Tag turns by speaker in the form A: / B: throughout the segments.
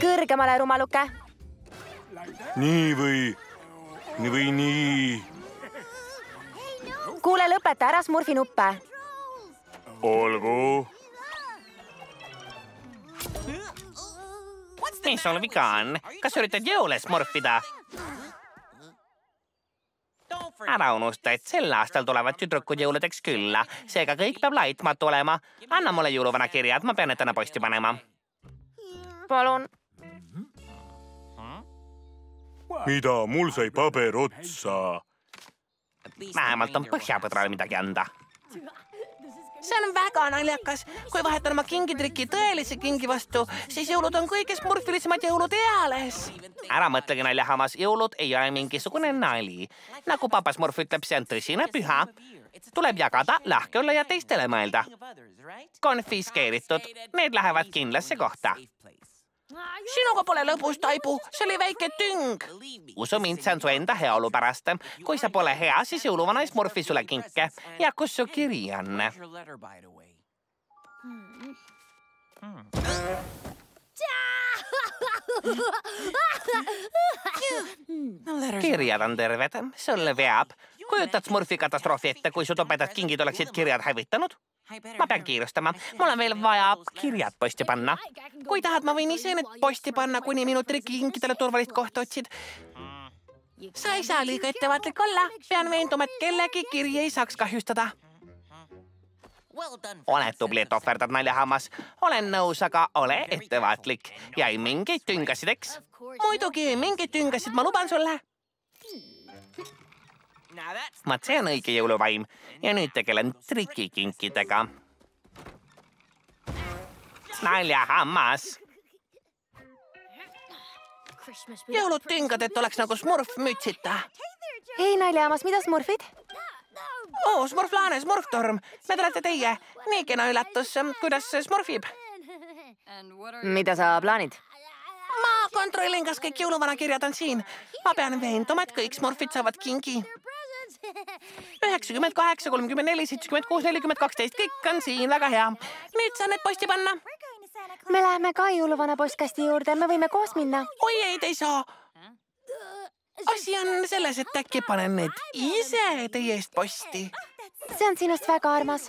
A: Kõrgemale, rumaluke.
B: Nii või nii.
A: Kuule, lõpeta ära Smurfi nuppe.
B: Olgu.
C: Mis sul viga on? Kas üritad jõule smurfida? Ära unusta, et sel aastal tulevad tüdrukud jõuludeks külla. Seega kõik peab laitmatu olema. Anna mulle jõuluvana kirjad, ma pean need täna posti panema.
A: Palun.
B: Mida? Mul sai paber otsa.
C: Vähemalt on põhjapõdral midagi anda.
D: See on väga naljakas. Kui vahetan oma kingitriki tõelise kingi vastu, siis jõulud on kõige smurfilisemad jõulud eales.
C: Ära mõtlegi naljahammas, jõulud ei ole mingisugune nali. Nagu papa Smurf ütleb, see on tõsine püha. Tuleb jagada, lahke olla ja teistele mõelda. Konfiskeeritud, need lähevad kindlasse kohta.
D: Sinuga pole lõbus, Taibu. See oli väike tüng.
C: Usu mind, see on su enda heaolu pärast. Kui sa pole hea, siis jõuluvana ei smurfi sulle kinke. Ja kus su kiri on? Kirjad on terved. Sulle veab. Kujutad smurfi katastroofi ette, kui su topedad kingid oleksid kirjad hävitanud? Ma pean kiirustama. Mul on veel vaja kirjad posti panna.
D: Kui tahad, ma võin ise need posti panna, kuni minu trikikinkidele turvalist kohta otsid. Sa ei saa liiga ettevaatlik olla. Pean veenduma, et kellegi kiri ei saaks kahjustada.
C: Oled tubli, et ohverdad naljahammas. Olen nõus, aga ole ettevaatlik. Ja ei mingeid tüngasid, eks?
D: Muidugi ei mingeid tüngasid, ma luban sulle.
C: Vaat see on õige jõuluvaim. Ja nüüd tegelen trikikinkidega. Naljahammas.
D: Jõulud tüngad, et oleks nagu Smurf mütsita.
A: Hei, naljahammas, mida smurfid?
D: Oo, Smurflaane, Smurftorm. Need olete teie. Nii kena üllatus. Kuidas Smurfib?
A: Mida sa plaanid?
D: Ma kontrollin, kas kõik jõuluvana kirjad on siin. Ma pean veenduma, et kõik Smurfid saavad kingi. 98, 34, 76, 40, 12. Kõik on siin, väga hea. Nüüd saan need posti panna.
A: Me läheme ka jõuluvana postkasti juurde. Me võime koos minna.
D: Oi ei, te ei saa. Asi on selles, et äkki panen need ise teie eest posti.
A: See on sinust väga armas.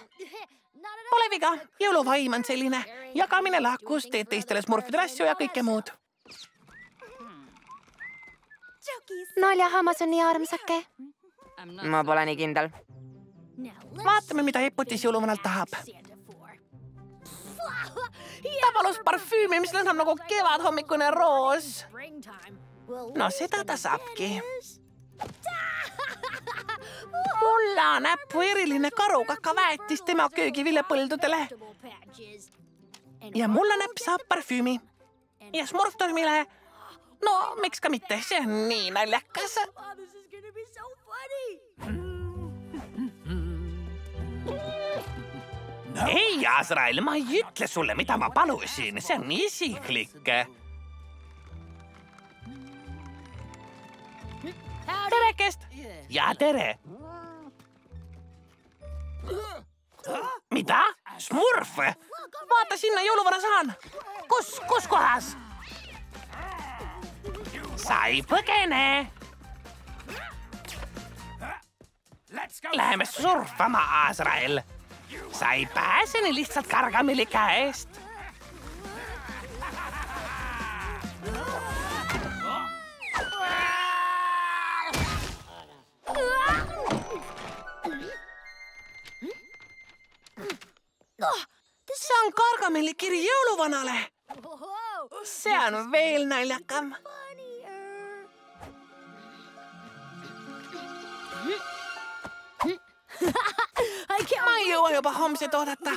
D: Pole viga. Jõuluvaim on selline. Jagamine lahkus, teed teistele smurfidele asju ja kõike muud.
A: Naljahammas on nii armsake. Ma pole nii kindel.
D: Vaatame, mida Eputis jõuluvanalt tahab. Ta palus parfüümi, mis lõhnab nagu kevadhommikune roos. No seda ta saabki. Mulla näppu eriline karukakaväetis tema köögiviljapõldudele. Ja mulla näpp saab parfüümi. Ja Smurftormile, no miks ka mitte, see on nii naljakas.
C: Ei, Azrael, ma ei ütle sulle, mida ma palusin. See on isiklik.
D: Terekest!
C: Ja tere! Mida? Smurf?
D: Vaata sinna, jõuluvana saan! Kus kohas?
C: Sa ei põgene! Läheme surfama, Azrael! Sa ei pääse nii lihtsalt kargamili käest!
D: See on Gargameli kiri jõuluvanale. See on veel naljakam. Ma ei jõua juba homset oodata.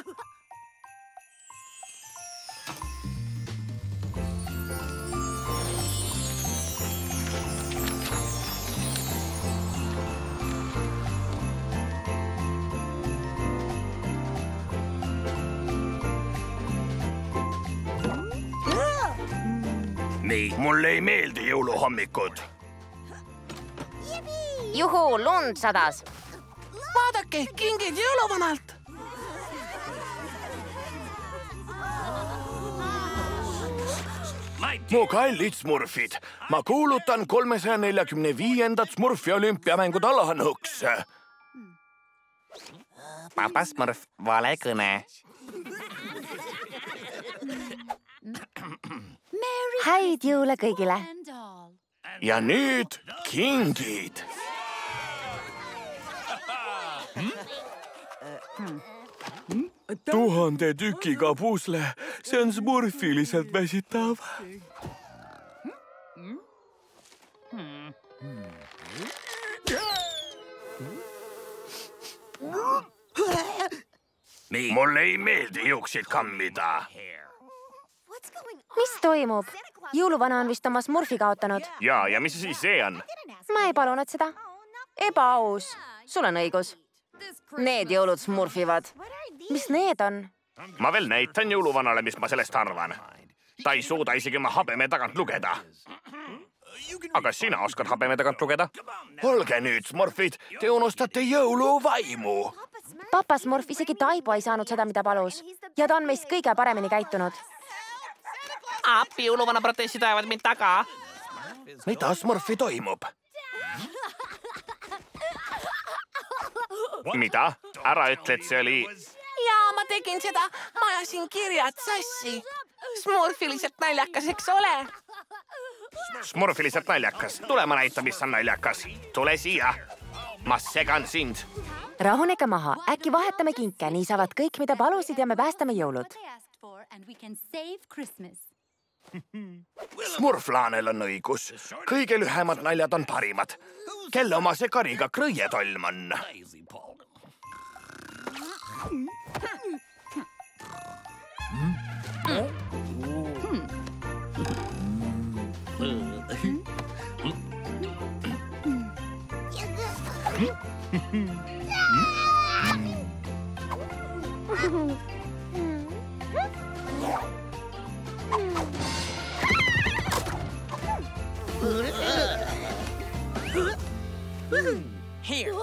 B: Nii, mulle ei meeldi jõuluhommikud.
A: Juhu, lund sadas.
D: Vaadake, kingid jõuluvanalt.
E: Mu kallid smurfid, ma kuulutan 345. smurfi olümpiamängud alanuks.
C: Papa Smurf, vale kõne.
A: Häid jõule kõigile.
E: Ja nüüd kingid. Tuhande tükiga pusle, see on smurfiliselt väsitav. Mulle ei meeldi juukseid kammida.
A: Mis toimub? Jõuluvana on vist oma smurfi kaotanud.
E: Ja mis siis see on?
A: Ma ei palunud seda. Ebaaus. Sul on õigus. Need jõulud smurfivad. Mis need on?
E: Ma veel näitan jõuluvanale, mis ma sellest arvan. Ta ei suuda isegi oma habeme tagant lugeda. Aga sina oskad habeme tagant lugeda? Olge nüüd, smurfid, te unustate jõuluvaimu.
A: Papa Smurf isegi Taibo ei saanud seda, mida palus. Ja ta on meist kõige paremini käitunud.
C: Appi, jõuluvana protestid ajavad mind taga.
E: Mida smurfi toimub? Mida? Ära ütle, et see oli...
D: Jaa, ma tegin seda. Ma ajasin kirjad sassi. Smurfiliselt naljakas, eks ole?
E: Smurfiliselt naljakas. Tule ma näita, mis on naljakas. Tule siia. Ma segan sind.
A: Rahunege maha. Äkki vahetame kinke, nii saavad kõik, mida palusid ja me päästame jõulud.
E: Smurflaanel on õigus. Kõige lühemad naljad on parimad. Kelle oma see kariga krõietolm on?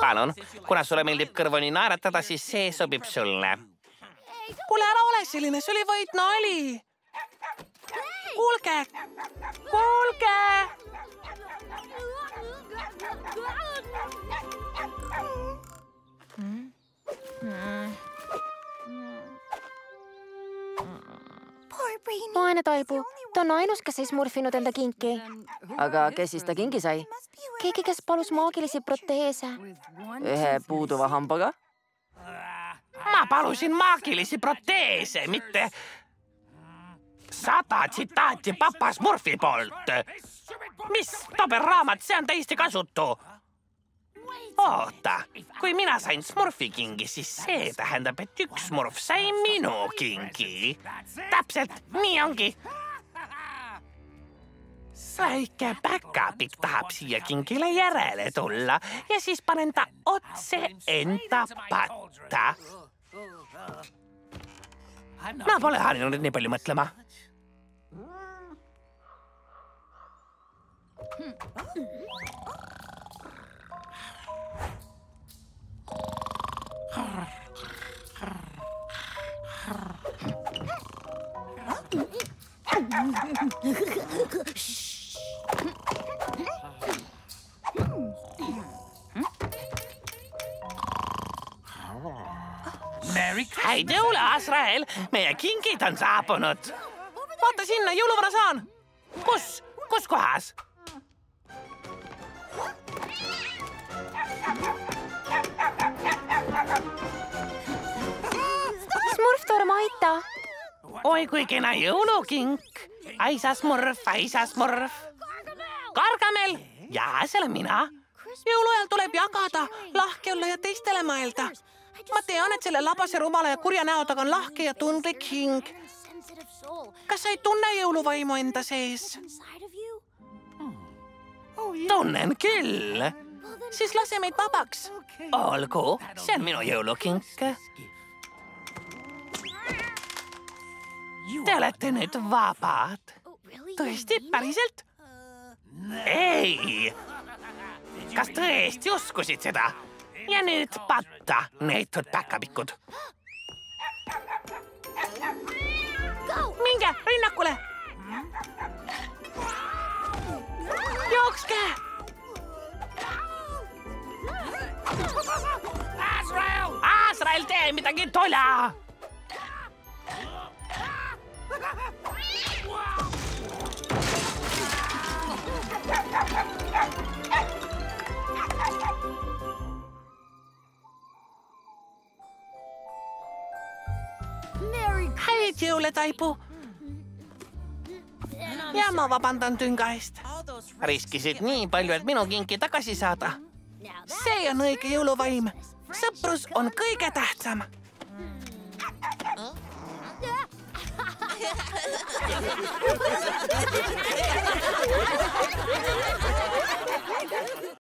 C: Palun, kuna sulle meeldib kõrvuni naeratada, siis see sobib sulle.
D: Kuule, ära ole selline, see oli vaid nali. Kuulge! Kuulge!
A: Vaene Taibu. Ta on ainus, kes ei smurfinud enda kinki. Aga kes siis ta kingi sai? Keegi, kes palus maagilisi proteese. Ühe puuduva hambaga?
C: Ma palusin maagilisi proteese, mitte 100 tsitaati Papa Smurfi poolt. Mis toberraamat, see on täiesti kasutu. Oota, kui mina sain smurfi kingi, siis see tähendab, et üks smurf sai minu kingi. Täpselt, nii ongi. Väike päkapikk tahab siia kingile järele tulla ja siis panen ta otse enda patta. Ma pole harjunud nii palju mõtlema. Häid jõule, Azrael! Meie kingid on saabunud.
D: Vaata sinna, jõuluvana saan.
C: Kus kohas?
A: Smurftorm, aita!
C: Oi, kui kena jõulukink. Aisa Smurf. Gargamel! Jaa, see olen mina.
D: Jõuluajal tuleb jagada, lahke olla ja teistele mõelda. Ma tean, et selle labase, rumala ja kurja näo taga on lahke ja tundlik hing. Kas sa ei tunne jõuluvaimu enda sees?
C: Tunnen küll.
D: Siis lase meid vabaks.
C: Olgu, see on minu jõulukink. Te olete nüüd vabad.
D: Tõesti, päriselt?
C: Ei! Kas tõesti uskusid seda? Ja nyt patta, neittot päkkäpikkut.
D: Minkä? Rinnakkule! Juokskää!
C: Azrael, tee mitäkin tolaa!
D: Häit joule taipu. Ja mä vapantan tynkäistä.
C: Riskisit niin paljon, että minun kinkki takaisin saata.
D: Se on oikea jouluvaim. Sõprus on kõige tähtsam.